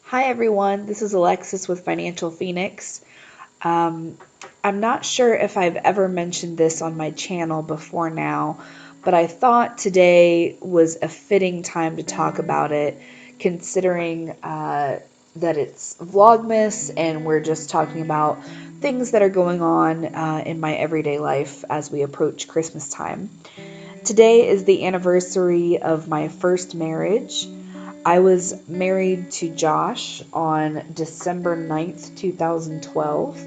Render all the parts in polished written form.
Hi everyone, this is Alexis with Financial Phoenix. Um, I'm not sure if I've ever mentioned this on my channel before now, but I thought today was a fitting time to talk about it, considering that it's Vlogmas and we're just talking about things that are going on in my everyday life as we approach Christmas time. Today is the anniversary of my first marriage. I was married to Josh on December 9th, 2012,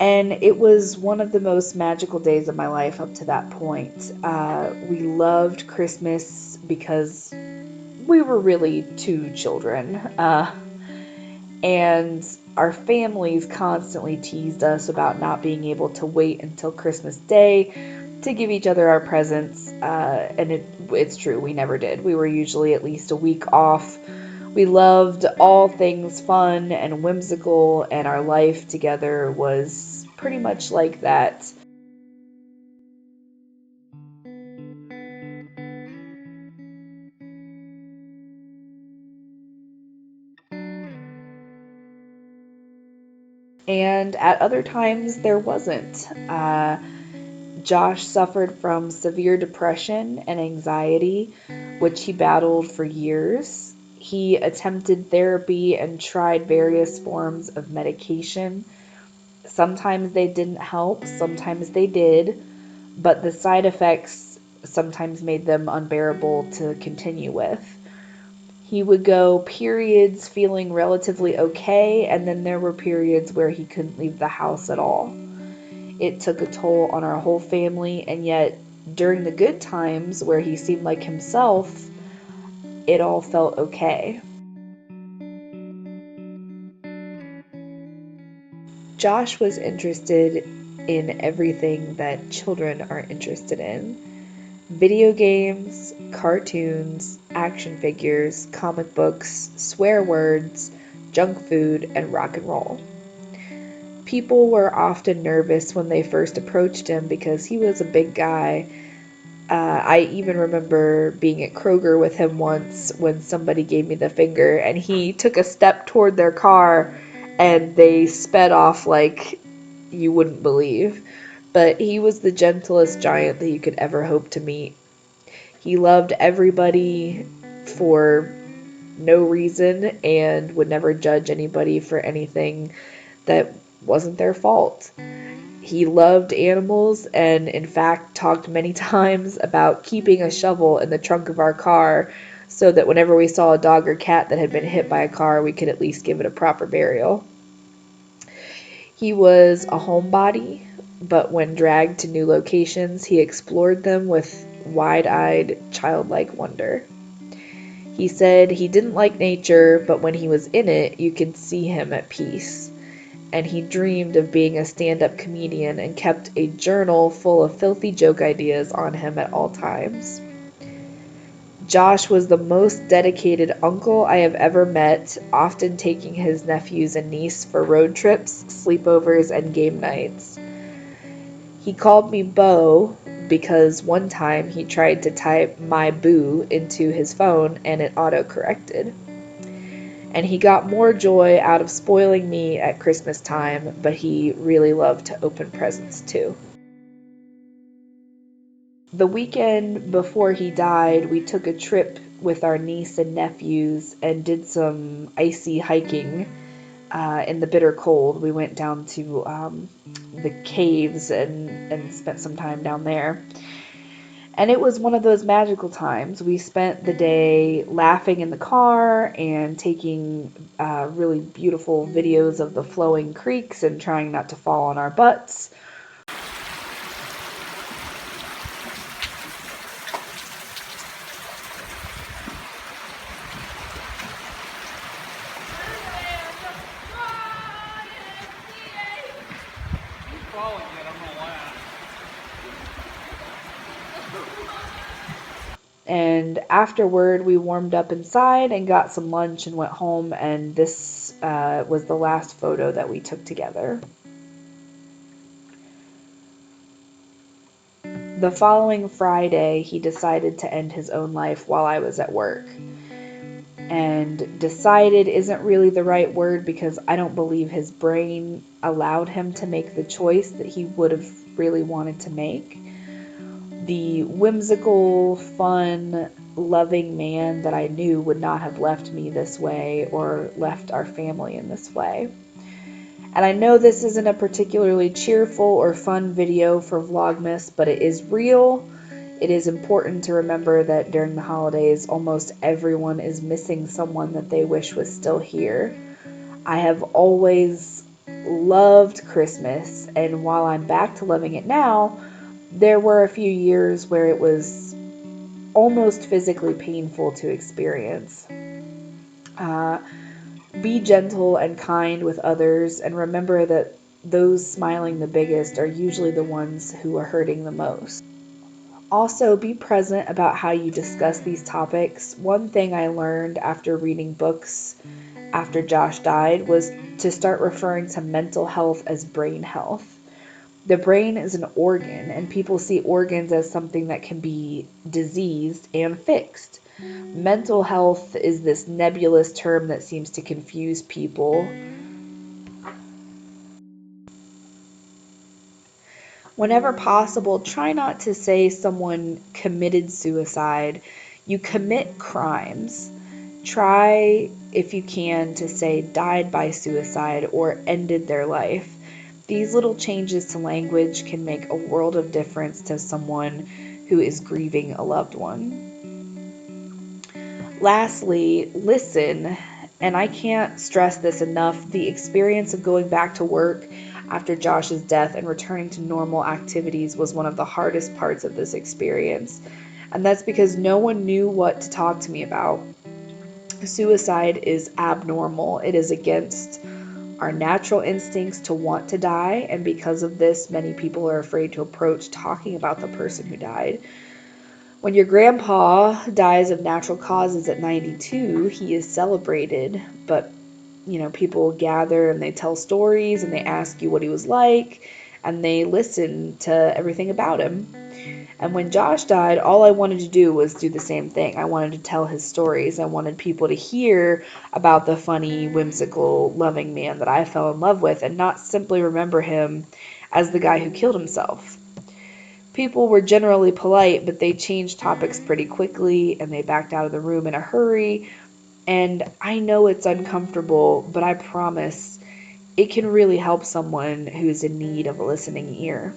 and it was one of the most magical days of my life up to that point. We loved Christmas because we were really two children, and our families constantly teased us about not being able to wait until Christmas Day to give each other our presents, and it's true, we never did. We were usually at least a week off. We loved all things fun and whimsical, and our life together was pretty much like that. And at other times, there wasn't. Josh suffered from severe depression and anxiety, which he battled for years. He attempted therapy and tried various forms of medication. Sometimes they didn't help, sometimes they did, but the side effects sometimes made them unbearable to continue with. He would go periods feeling relatively okay, and then there were periods where he couldn't leave the house at all. It took a toll on our whole family, and yet during the good times where he seemed like himself, it all felt okay. Josh was interested in everything that children are interested in: video games, cartoons, action figures, comic books, swear words, junk food, and rock and roll. People were often nervous when they first approached him because he was a big guy. I even remember being at Kroger with him once when somebody gave me the finger and he took a step toward their car and they sped off like you wouldn't believe. But he was the gentlest giant that you could ever hope to meet. He loved everybody for no reason and would never judge anybody for anything that wasn't their fault. He loved animals and, in fact, talked many times about keeping a shovel in the trunk of our car so that whenever we saw a dog or cat that had been hit by a car, we could at least give it a proper burial. He was a homebody, but when dragged to new locations, he explored them with wide-eyed, childlike wonder. He said he didn't like nature, but when he was in it, you could see him at peace. And he dreamed of being a stand-up comedian and kept a journal full of filthy joke ideas on him at all times. Josh was the most dedicated uncle I have ever met, often taking his nephews and niece for road trips, sleepovers, and game nights. He called me Bo because one time he tried to type my boo into his phone and it auto-corrected. And he got more joy out of spoiling me at Christmas time, but he really loved to open presents too. The weekend before he died, we took a trip with our niece and nephews and did some icy hiking in the bitter cold. We went down to the caves and spent some time down there. And it was one of those magical times. We spent the day laughing in the car and taking really beautiful videos of the flowing creeks and trying not to fall on our butts. And afterward, we warmed up inside and got some lunch and went home. And this was the last photo that we took together. The following Friday, he decided to end his own life while I was at work. and decided isn't really the right word because I don't believe his brain allowed him to make the choice that he would have really wanted to make. The whimsical, fun, loving man that I knew would not have left me this way or left our family in this way. And I know this isn't a particularly cheerful or fun video for Vlogmas, but it is real. It is important to remember that during the holidays, almost everyone is missing someone that they wish was still here. I have always loved Christmas, and while I'm back to loving it now, there were a few years where it was almost physically painful to experience. Be gentle and kind with others, and remember that those smiling the biggest are usually the ones who are hurting the most. Also, be present about how you discuss these topics. One thing I learned after reading books after Josh died was to start referring to mental health as brain health. The brain is an organ, and people see organs as something that can be diseased and fixed. Mental health is this nebulous term that seems to confuse people. Whenever possible, try not to say someone committed suicide. You commit crimes. Try, if you can, to say died by suicide or ended their life. These little changes to language can make a world of difference to someone who is grieving a loved one. Lastly, listen, and I can't stress this enough, the experience of going back to work after Josh's death and returning to normal activities was one of the hardest parts of this experience. And that's because no one knew what to talk to me about. Suicide is abnormal. It is against our natural instincts to want to die, and because of this, many people are afraid to approach talking about the person who died. When your grandpa dies of natural causes at 92, he is celebrated, but people gather and they tell stories and they ask you what he was like and they listen to everything about him. And when Josh died, all I wanted to do was do the same thing. I wanted to tell his stories. I wanted people to hear about the funny, whimsical, loving man that I fell in love with and not simply remember him as the guy who killed himself. People were generally polite, but they changed topics pretty quickly and they backed out of the room in a hurry. And I know it's uncomfortable, but I promise it can really help someone who's in need of a listening ear.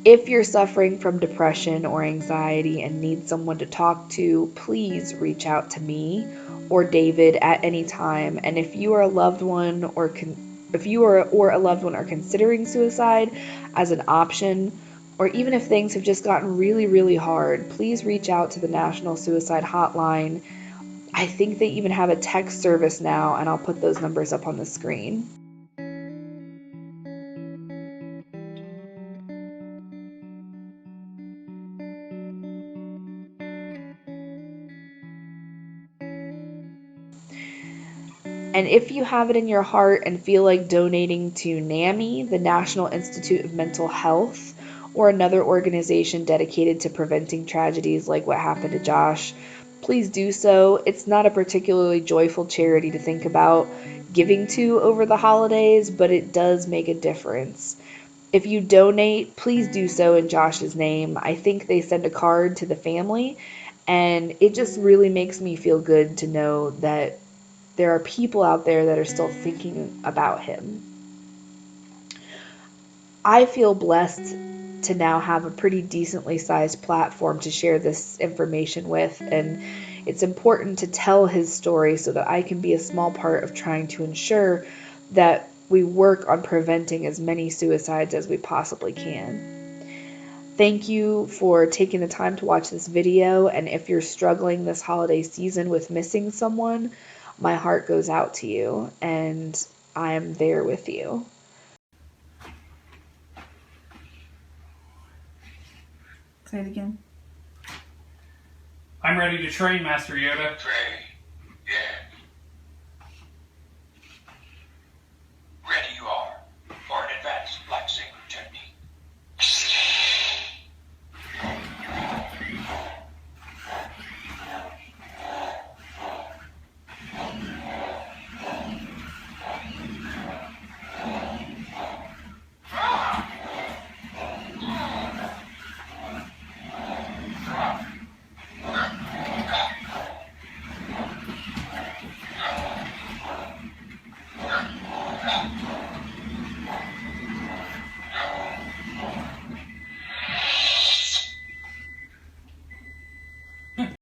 If you're suffering from depression or anxiety and need someone to talk to, please reach out to me or David at any time. And if you are a loved one or a loved one are considering suicide as an option, or even if things have just gotten really, really hard, please reach out to the National Suicide Hotline. I think they even have a text service now, and I'll put those numbers up on the screen. And if you have it in your heart and feel like donating to NAMI, the National Institute of Mental Health, or another organization dedicated to preventing tragedies like what happened to Josh, please do so. It's not a particularly joyful charity to think about giving to over the holidays, but it does make a difference. If you donate, please do so in Josh's name. I think they send a card to the family, and it just really makes me feel good to know that there are people out there that are still thinking about him. I feel blessed to now have a pretty decently sized platform to share this information with, and it's important to tell his story so that I can be a small part of trying to ensure that we work on preventing as many suicides as we possibly can. Thank you for taking the time to watch this video, and if you're struggling this holiday season with missing someone, my heart goes out to you, and I'm there with you. Say it again. I'm ready to train, Master Yoda. Train? Yeah.